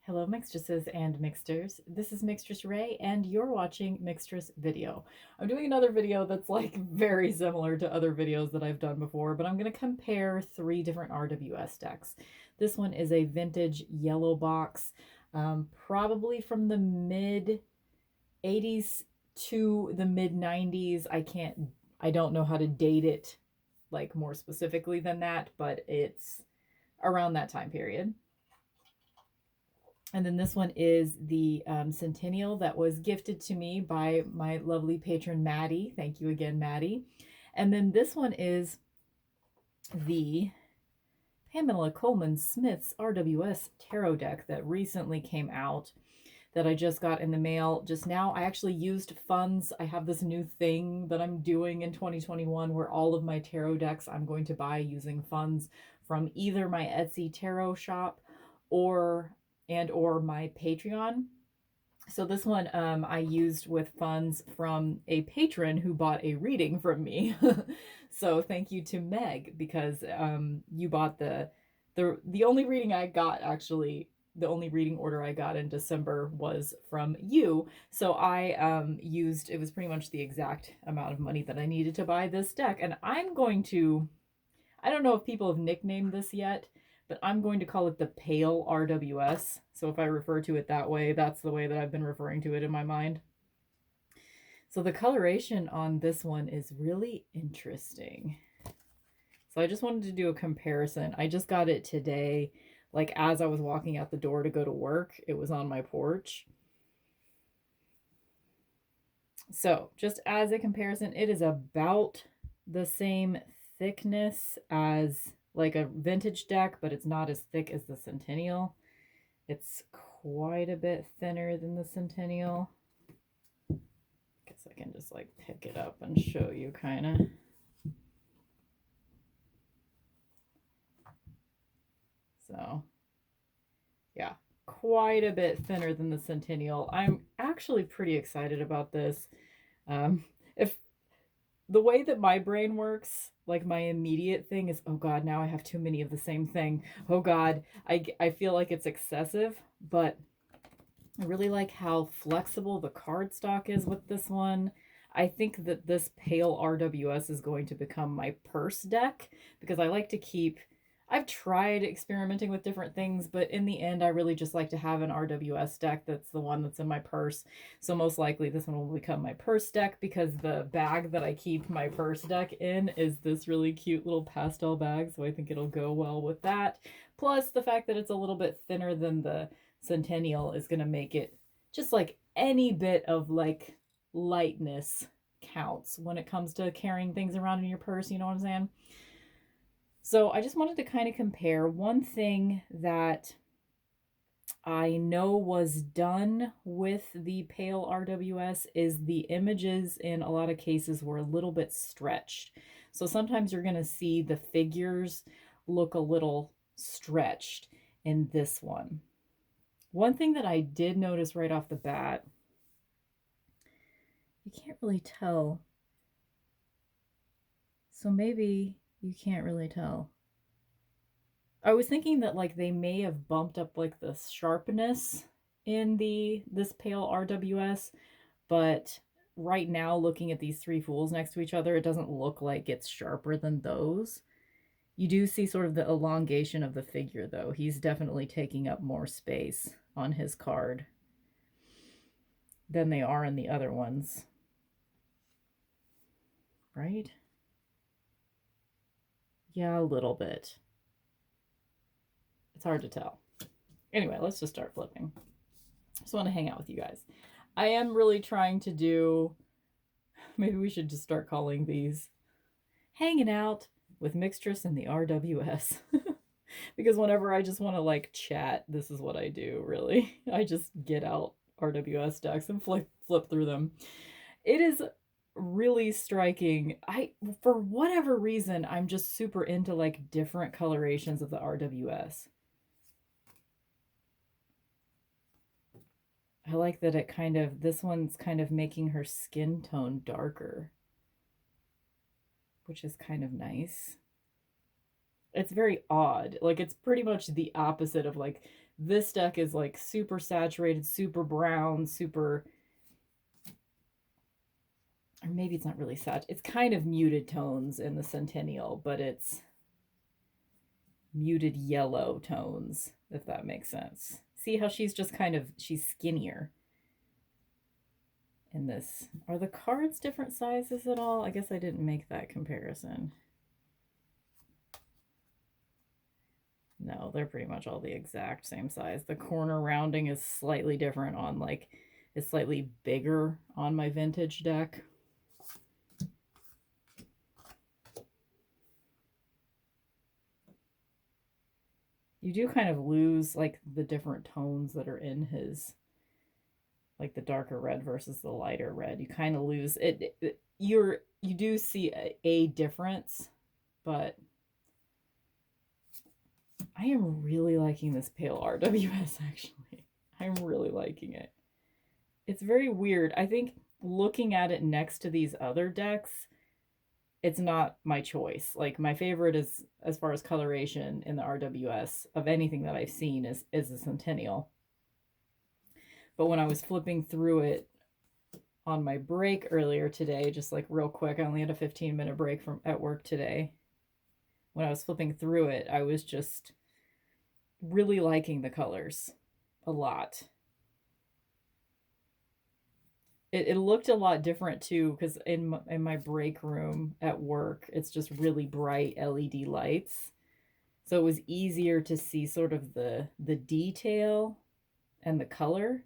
Hello, mixtresses and mixters. This is mixtressrae, and you're watching Mixtress Video. I'm doing another video that's like very similar to other videos that I've done before, but I'm going to compare three different RWS decks. This one is a vintage yellow box, probably from the mid 80s to the mid 90s. I don't know how to date it like more specifically than that, but it's around that time period. And then this one is the Centennial that was gifted to me by my lovely patron, Maddie. Thank you again, Maddie. And then this one is the Pamela Coleman Smith's RWS Tarot deck that recently came out that I just got in the mail just now. I actually used funds. I have this new thing that I'm doing in 2021 where all of my tarot decks I'm going to buy using funds from either my Etsy tarot shop or my Patreon. So this one I used with funds from a patron who bought a reading from me. So thank you to Meg, because you bought the only reading I got, actually the only reading order I got in December was from you. So I used, it was pretty much the exact amount of money that I needed to buy this deck. And I'm going to, I don't know if people have nicknamed this yet, but I'm going to call it the Pale RWS. So if I refer to it that way, that's the way that I've been referring to it in my mind. So the coloration on this one is really interesting. So I just wanted to do a comparison. I just got it today, like as I was walking out the door to go to work. It was on my porch. So just as a comparison, it is about the same thickness as like a vintage deck, but it's not as thick as the Centennial. It's quite a bit thinner than the Centennial. Guess I can just like pick it up and show you kind of. So yeah, quite a bit thinner than the Centennial. I'm actually pretty excited about this. If the way that my brain works, like my immediate thing is, oh God, now I have too many of the same thing. Oh God, I feel like it's excessive, but I really like how flexible the cardstock is with this one. I think that this Pale RWS is going to become my purse deck because I like to keep, I've tried experimenting with different things, but in the end, I really just like to have an RWS deck that's the one that's in my purse. So most likely this one will become my purse deck because the bag that I keep my purse deck in is this really cute little pastel bag. So I think it'll go well with that. Plus the fact that it's a little bit thinner than the Centennial is going to make it just like any bit of like lightness counts when it comes to carrying things around in your purse. You know what I'm saying? So I just wanted to kind of compare. One thing that I know was done with the Pale RWS is the images in a lot of cases were a little bit stretched. So sometimes you're going to see the figures look a little stretched in this one. One thing that I did notice right off the bat, you can't really tell. So maybe you can't really tell. I was thinking that like they may have bumped up like the sharpness in this Pale RWS, but right now looking at these three fools next to each other, it doesn't look like it's sharper than those. You do see sort of the elongation of the figure though. He's definitely taking up more space on his card than they are in the other ones. Right? Yeah, a little bit. It's hard to tell. Anyway, let's just start flipping. I just want to hang out with you guys. I am really trying to do, maybe we should just start calling these Hanging Out with Mixtress and the RWS. Because whenever I just want to like chat, this is what I do, really. I just get out RWS decks and flip through them. It is really striking. For whatever reason, I'm just super into like different colorations of the RWS. I like that it kind of, this one's kind of making her skin tone darker, which is kind of nice. it's very odd. Like it's pretty much the opposite of like this deck is like super saturated, super brown, super, or maybe it's not really sat. It's kind of muted tones in the Centennial, but it's muted yellow tones, if that makes sense. See how she's just kind of, she's skinnier in this. Are the cards different sizes at all? I guess I didn't make that comparison. No, they're pretty much all the exact same size. The corner rounding is slightly different on like, it's slightly bigger on my vintage deck. You do kind of lose like the different tones that are in his, like the darker red versus the lighter red. You kind of lose it. You do see a difference, but I am really liking this pale RWS actually. I'm really liking it. It's very weird. I think looking at it next to these other decks, it's not my choice. Like my favorite is, as far as coloration in the RWS of anything that I've seen, is the Centennial. But when I was flipping through it on my break earlier today, just like real quick, I only had a 15-minute break from at work today. When I was flipping through it, I was just really liking the colors a lot. It looked a lot different too, because in my break room at work, it's just really bright LED lights. So it was easier to see sort of the detail and the color,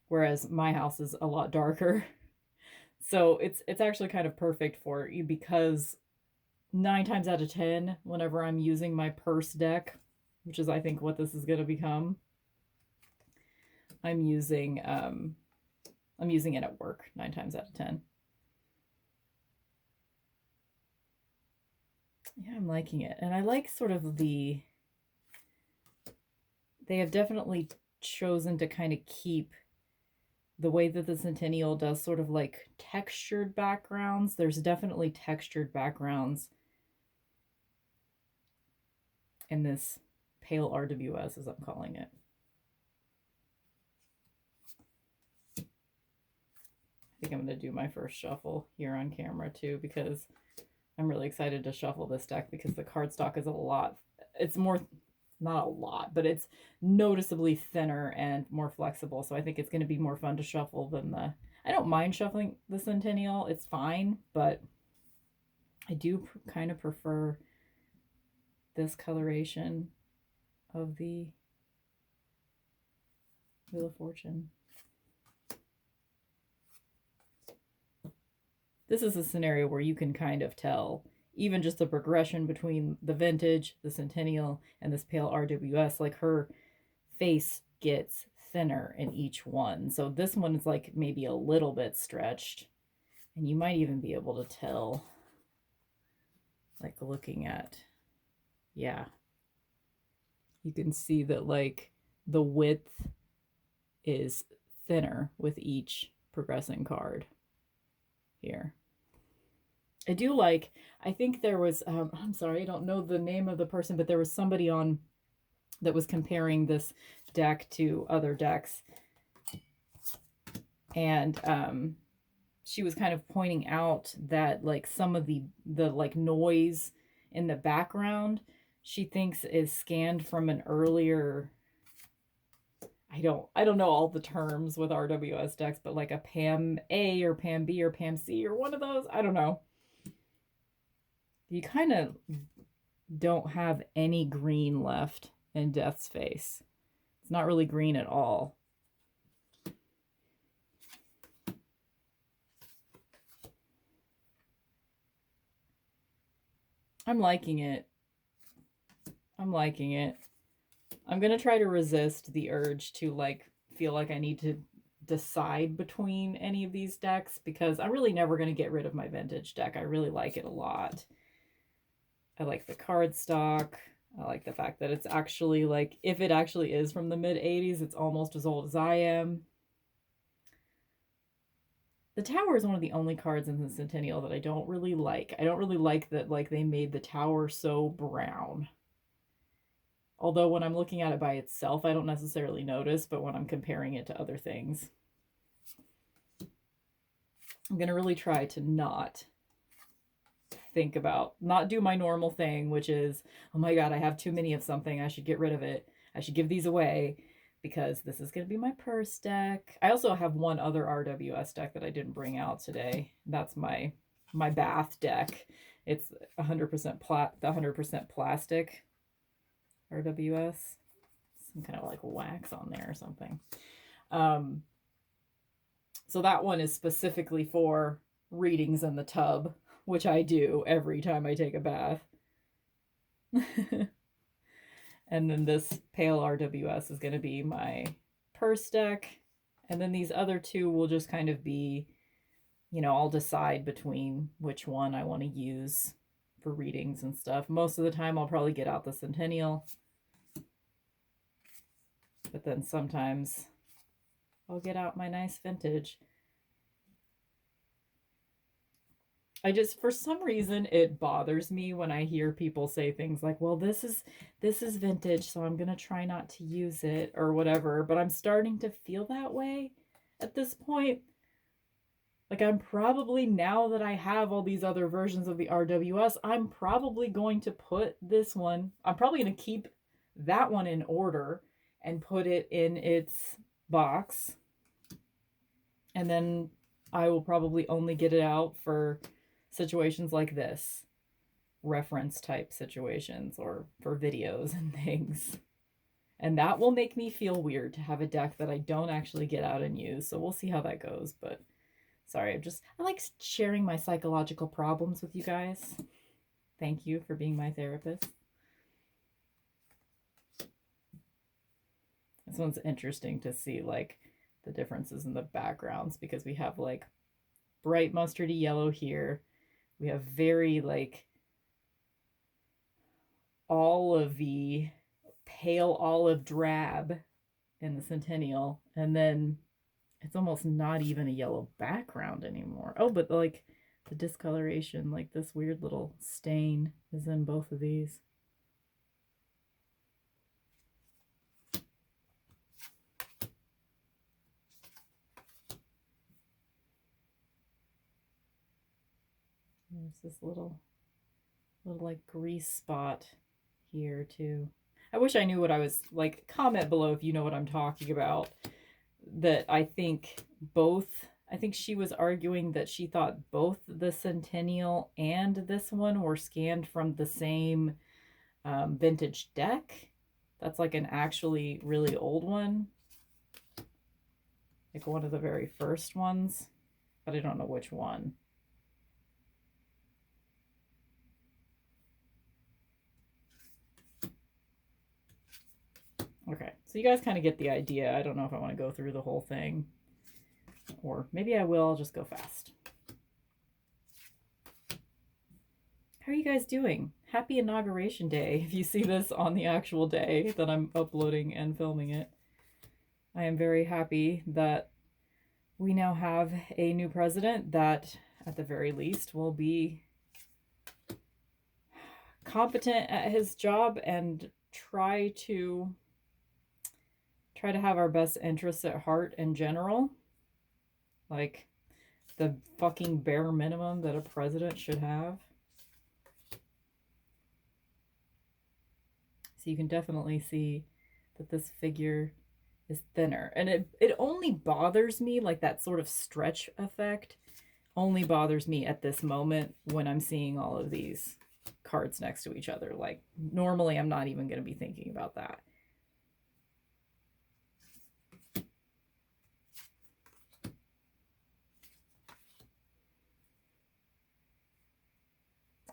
whereas my house is a lot darker. So it's actually kind of perfect for you, because 9 times out of 10, whenever I'm using my purse deck, which is I think what this is going to become, I'm using it at work 9 times out of 10. Yeah, I'm liking it. And I like sort of they have definitely chosen to kind of keep the way that the Centennial does sort of like textured backgrounds. There's definitely textured backgrounds in this pale RWS, as I'm calling it. I think I'm going to do my first shuffle here on camera too, because I'm really excited to shuffle this deck, because the cardstock is a lot. It's more, not a lot, but it's noticeably thinner and more flexible. So I think it's going to be more fun to shuffle than I don't mind shuffling the Centennial. It's fine, but I do kind of prefer this coloration of the Wheel of Fortune. This is a scenario where you can kind of tell even just the progression between the vintage, the Centennial, and this pale RWS. Like her face gets thinner in each one. So this one is like maybe a little bit stretched. And you might even be able to tell, like looking at, yeah. You can see that like the width is thinner with each progressing card here. I do like, I think there was, I'm sorry, I don't know the name of the person, but there was somebody on that was comparing this deck to other decks. And she was kind of pointing out that like some of the like noise in the background, she thinks is scanned from an earlier, I don't know all the terms with RWS decks, but like a PAM A or PAM B or PAM C or one of those, I don't know. You kind of don't have any green left in Death's face. It's not really green at all. I'm liking it. I'm liking it. I'm going to try to resist the urge to like feel like I need to decide between any of these decks, because I'm really never going to get rid of my vintage deck. I really like it a lot. I like the cardstock. I like the fact that it's actually like, if it actually is from the mid 80s, it's almost as old as I am. The tower is one of the only cards in the Centennial that I don't really like. I don't really like that like they made the tower so brown. Although when I'm looking at it by itself, I don't necessarily notice, but when I'm comparing it to other things, I'm going to really try to not do my normal thing, which is, oh my God, I have too many of something. I should get rid of it. I should give these away because this is going to be my purse deck. I also have one other RWS deck that I didn't bring out today. That's my bath deck. It's 100% 100% plastic RWS. Some kind of like wax on there or something. So that one is specifically for readings in the tub, which I do every time I take a bath. And then this pale RWS is going to be my purse deck. And then these other two will just kind of be, I'll decide between which one I want to use for readings and stuff. Most of the time I'll probably get out the Centennial. But then sometimes I'll get out my nice vintage. For some reason, it bothers me when I hear people say things like, well, this is vintage, so I'm going to try not to use it or whatever. But I'm starting to feel that way at this point. Like, I'm probably, now that I have all these other versions of the RWS, I'm probably going to put this one, I'm probably going to keep that one in order and put it in its box. And then I will probably only get it out for situations like this, reference type situations, or for videos and things. And that will make me feel weird to have a deck that I don't actually get out and use. So we'll see how that goes. But sorry, I like sharing my psychological problems with you guys. Thank you for being my therapist. This one's interesting to see, like, the differences in the backgrounds, because we have like bright mustardy yellow here. We have very like olivey, pale olive drab in the Centennial, and then it's almost not even a yellow background anymore. Oh, but like the discoloration, like this weird little stain is in both of these. There's this little like grease spot here too. I wish I knew what I was like. Comment below if you know what I'm talking about. That I think she was arguing that she thought both the Centennial and this one were scanned from the same vintage deck. That's like an actually really old one. Like one of the very first ones, but I don't know which one. Okay, so you guys kind of get the idea. I don't know if I want to go through the whole thing, or maybe I will. I'll just go fast. How are you guys doing? Happy Inauguration Day if you see this on the actual day that I'm uploading and filming it. I am very happy that we now have a new president that, at the very least, will be competent at his job and try to have our best interests at heart in general. Like the fucking bare minimum that a president should have. So you can definitely see that this figure is thinner. And it only bothers me, like that sort of stretch effect only bothers me at this moment when I'm seeing all of these cards next to each other. Like normally I'm not even going to be thinking about that.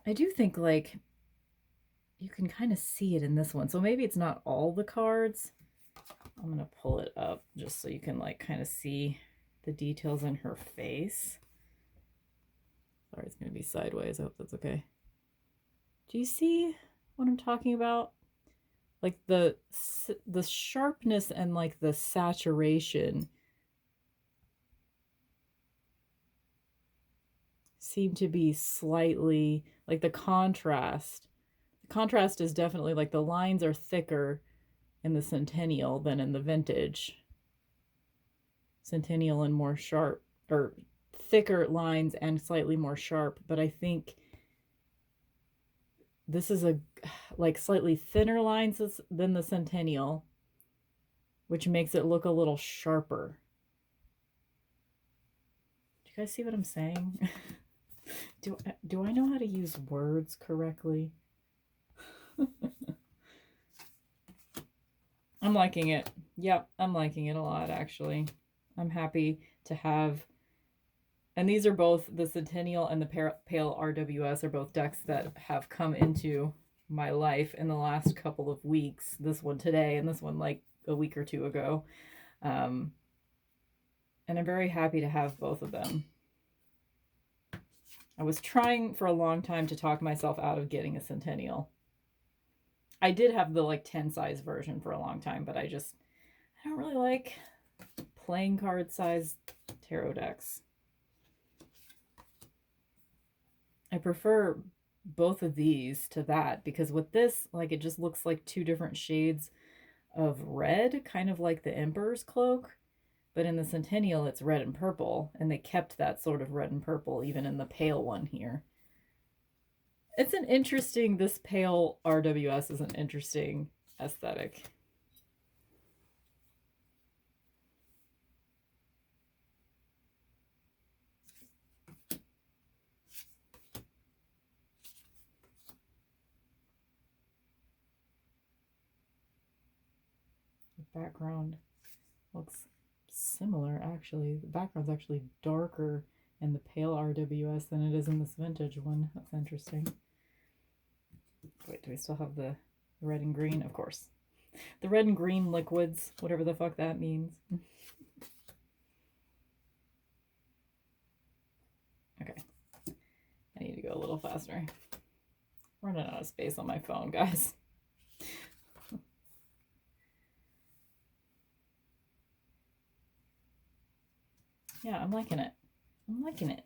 I do think like you can kind of see it in this one. So maybe it's not all the cards. I'm going to pull it up just so you can like kind of see the details in her face. Sorry, it's going to be sideways. I hope that's okay. Do you see what I'm talking about? Like the sharpness and like the saturation seem to be slightly, like the contrast. The contrast is definitely like the lines are thicker in the Centennial than in the Vintage. Centennial and more sharp, or thicker lines and slightly more sharp, but I think this is a like slightly thinner lines than the Centennial, which makes it look a little sharper. Do you guys see what I'm saying? Do I know how to use words correctly? I'm liking it. Yep, I'm liking it a lot, actually. I'm happy to have, and these are both the Centennial and the Pale RWS are both decks that have come into my life in the last couple of weeks. This one today and this one like a week or two ago. And I'm very happy to have both of them. I was trying for a long time to talk myself out of getting a Centennial. I did have the like 10 size version for a long time, but I don't really like playing card size tarot decks. I prefer both of these to that because with this, like, it just looks like two different shades of red, kind of like the Emperor's Cloak. But in the Centennial, it's red and purple, and they kept that sort of red and purple even in the pale one here. It's an interesting, this pale RWS is an interesting aesthetic. The background looks similar, actually. The background's actually darker in the pale RWS than it is in this Vintage one. That's interesting. Wait, do we still have the red and green? Of course. The red and green liquids, whatever the fuck that means. Okay. I need to go a little faster. I'm running out of space on my phone, guys. Yeah, I'm liking it. I'm liking it.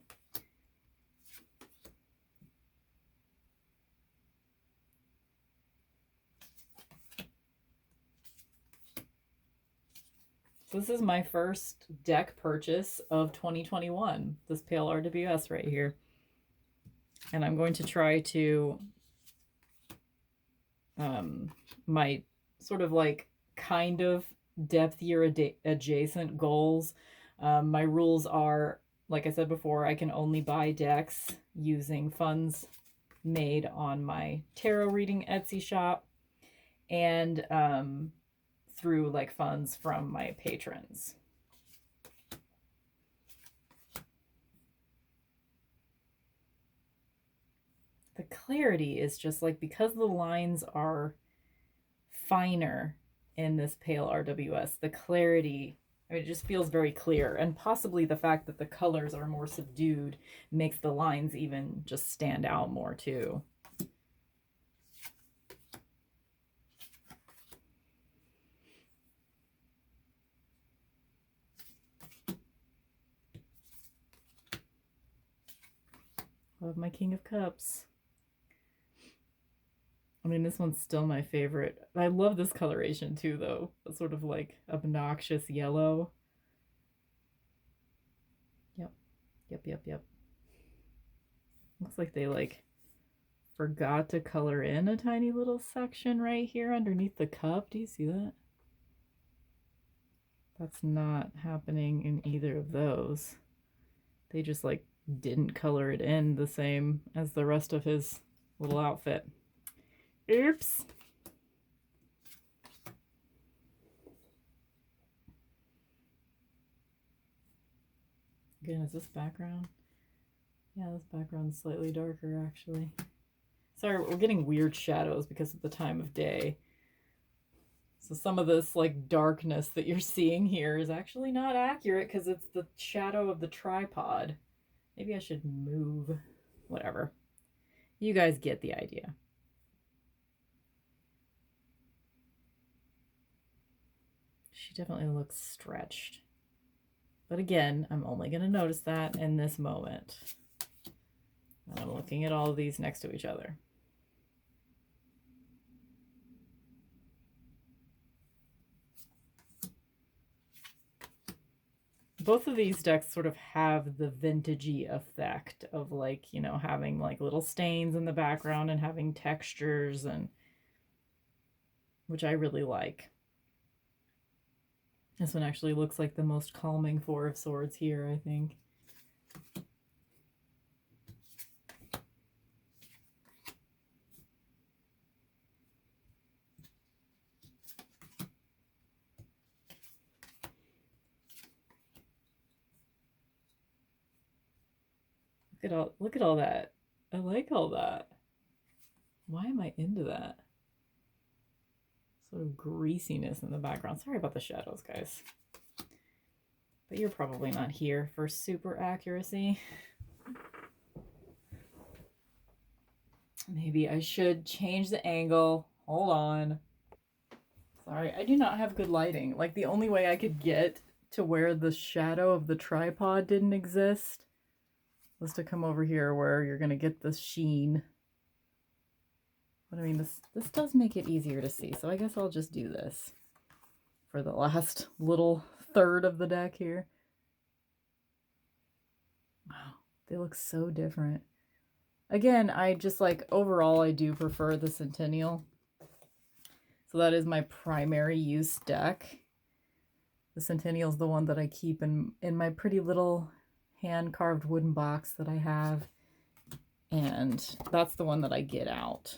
So this is my first deck purchase of 2021, this Pale RWS right here. And I'm going to try to, my sort of like kind of depth year adjacent goals. My rules are, like I said before, I can only buy decks using funds made on my tarot reading Etsy shop and through like funds from my patrons. The clarity is just like, because the lines are finer in this Pale RWS, the clarity, I mean, it just feels very clear, and possibly the fact that the colors are more subdued makes the lines even just stand out more too. Love my King of Cups. I mean, this one's still my favorite. I love this coloration too, though. It's sort of like obnoxious yellow. Yep. Looks like they like forgot to color in a tiny little section right here underneath the cup. Do you see that? That's not happening in either of those. They just like didn't color it in the same as the rest of his little outfit. Oops. Again, is this background? Yeah, this background's slightly darker, actually. Sorry, we're getting weird shadows because of the time of day. So some of this like darkness that you're seeing here is actually not accurate because it's the shadow of the tripod. Maybe I should move. Whatever. You guys get the idea. She definitely looks stretched. But again, I'm only going to notice that in this moment. And I'm looking at all of these next to each other. Both of these decks sort of have the vintagey effect of, like, you know, having like little stains in the background and having textures, and which I really like. This one actually looks like the most calming Four of Swords here, I think. Look at all that. I like all that. Why am I into that? Sort of greasiness in the background. Sorry about the shadows, guys. But you're probably not here for super accuracy. Maybe I should change the angle. Hold on. Sorry, I do not have good lighting. Like, the only way I could get to where the shadow of the tripod didn't exist was to come over here where you're going to get the sheen. But I mean, this does make it easier to see, so I guess I'll just do this for the last little third of the deck here. Wow, they look so different. Again, I just like, overall, I do prefer the Centennial. So that is my primary use deck. The Centennial is the one that I keep in my pretty little hand-carved wooden box that I have. And that's the one that I get out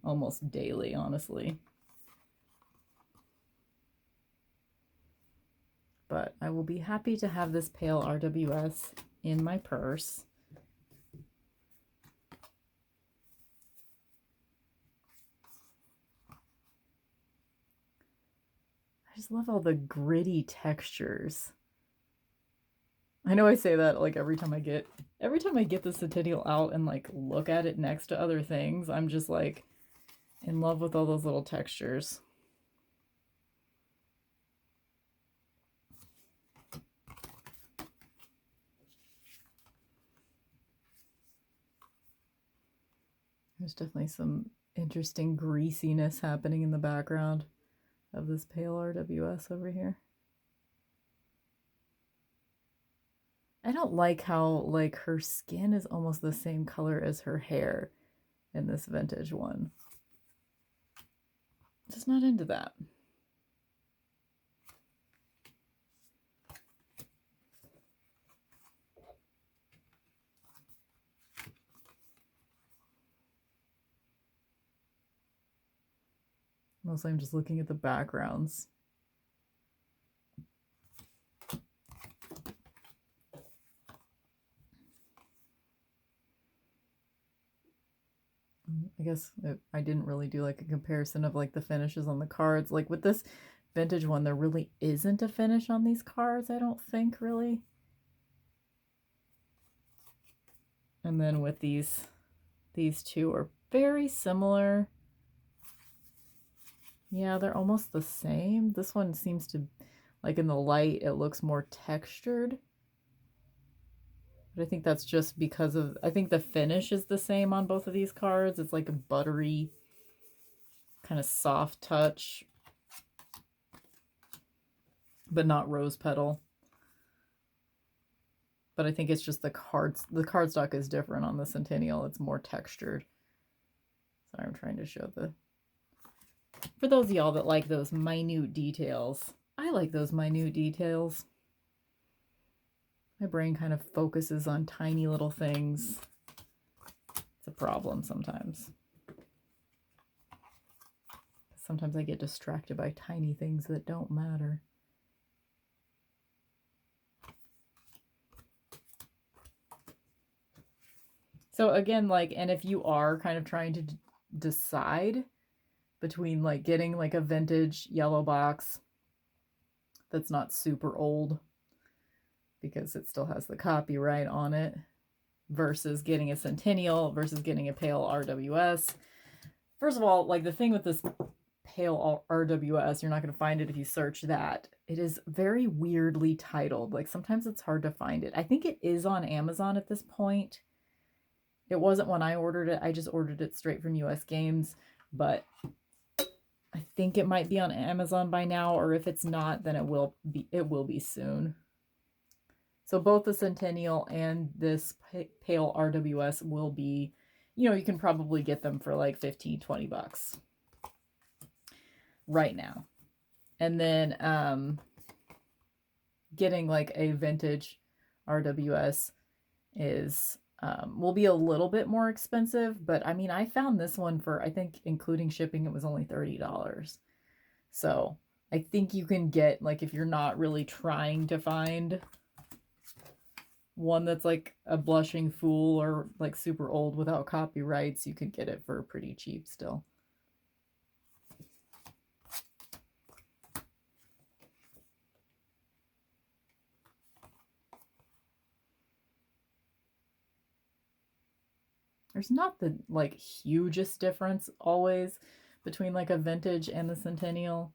almost daily, honestly. But I will be happy to have this pale RWS in my purse. I just love all the gritty textures. I know I say that like every time I get the Centennial out and like look at it next to other things, I'm just like in love with all those little textures. There's definitely some interesting greasiness happening in the background of this pale RWS over here. I don't like how like her skin is almost the same color as her hair in this vintage one. Just not into that. Mostly I'm just looking at the backgrounds. I guess I didn't really do like a comparison of like the finishes on the cards. Like with this vintage one, there really isn't a finish on these cards, I don't think, really. And then with these two are very similar. Yeah, they're almost the same. This one seems to, like in the light, it looks more textured. But I think that's just because of, I think the finish is the same on both of these cards. It's like a buttery, kind of soft touch, but not rose petal. But I think it's just the cardstock is different on the Centennial. It's more textured. Sorry, I'm trying to show for those of y'all that like those minute details. I like those minute details. My brain kind of focuses on tiny little things. It's a problem sometimes. Sometimes I get distracted by tiny things that don't matter. So again, like, and if you are kind of trying to decide between like getting like a vintage yellow box that's not super old because it still has the copyright on it versus getting a Centennial versus getting a pale RWS. First of all, like the thing with this pale RWS, you're not going to find it if you search that. It is very weirdly titled. Like sometimes it's hard to find it. I think it is on Amazon at this point. It wasn't when I ordered it. I just ordered it straight from US Games, but I think it might be on Amazon by now, or if it's not, then it will be soon. So both the Centennial and this Pale RWS will be, you can probably get them for like 15, 20 bucks right now. And then getting like a vintage RWS will be a little bit more expensive, but I mean, I found this one for, I think including shipping, it was only $30. So I think you can get, like, if you're not really trying to find one that's like a blushing fool or like super old without copyrights, you could get it for pretty cheap still. There's not the like hugest difference always between like a vintage and the Centennial.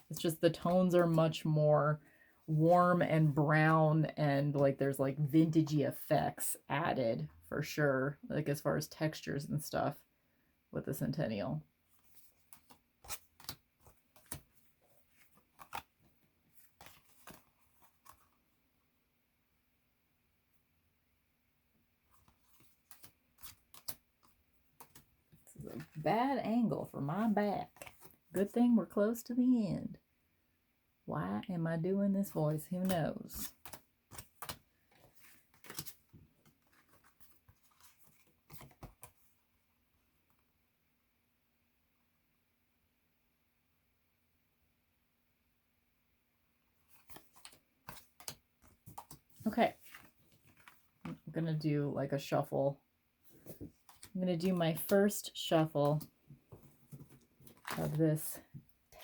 It's just the tones are much more warm and brown, and like there's like vintagey effects added for sure, like as far as textures and stuff with the Centennial. This is a bad angle for my back. Good thing we're close to the end. Why am I doing this voice? Who knows? Okay. I'm going to do like a shuffle. I'm going to do my first shuffle of this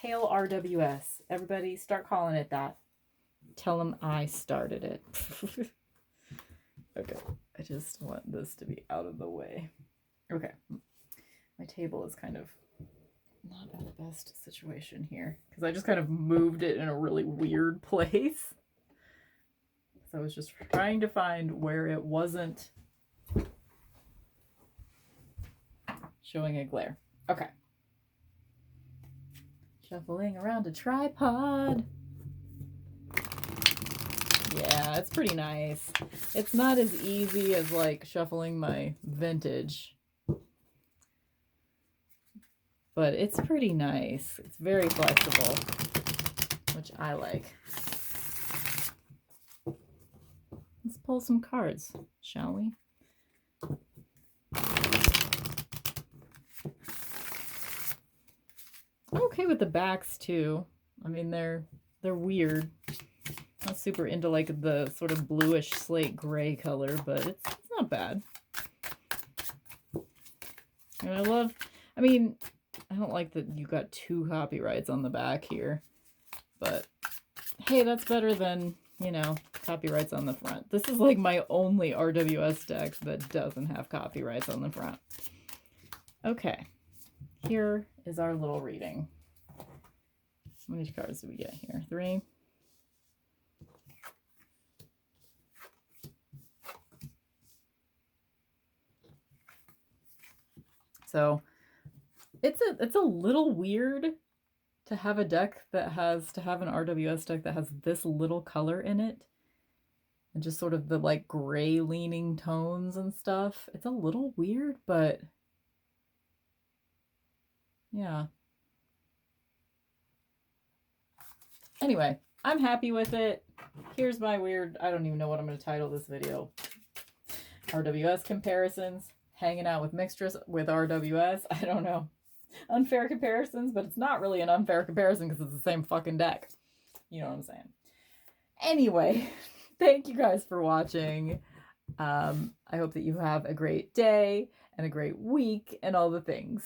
Pale RWS. Everybody start calling it that. Tell them I started it. Okay, I just want this to be out of the way. Okay, my table is kind of not in the best situation here because I just kind of moved it in a really weird place. So I was just trying to find where it wasn't showing a glare. Okay. Shuffling around a tripod. Yeah, it's pretty nice. It's not as easy as like shuffling my vintage, but it's pretty nice. It's very flexible, which I like. Let's pull some cards, shall we? I'm okay with the backs too. I mean, they're weird. Not super into like the sort of bluish slate gray color, but it's not bad. And I don't like that you got 2 copyrights on the back here, but hey, that's better than, copyrights on the front. This is like my only RWS deck that doesn't have copyrights on the front. Okay, here is our little reading. How many cards do we get here? 3. So it's a little weird to have an RWS deck that has this little color in it. And just sort of the like gray leaning tones and stuff. It's a little weird, but yeah. Anyway, I'm happy with it. Here's my weird, I don't even know what I'm going to title this video. RWS comparisons. Hanging out with Mixtress with RWS. I don't know. Unfair comparisons, but it's not really an unfair comparison because it's the same fucking deck. You know what I'm saying? Anyway, thank you guys for watching. I hope that you have a great day and a great week and all the things.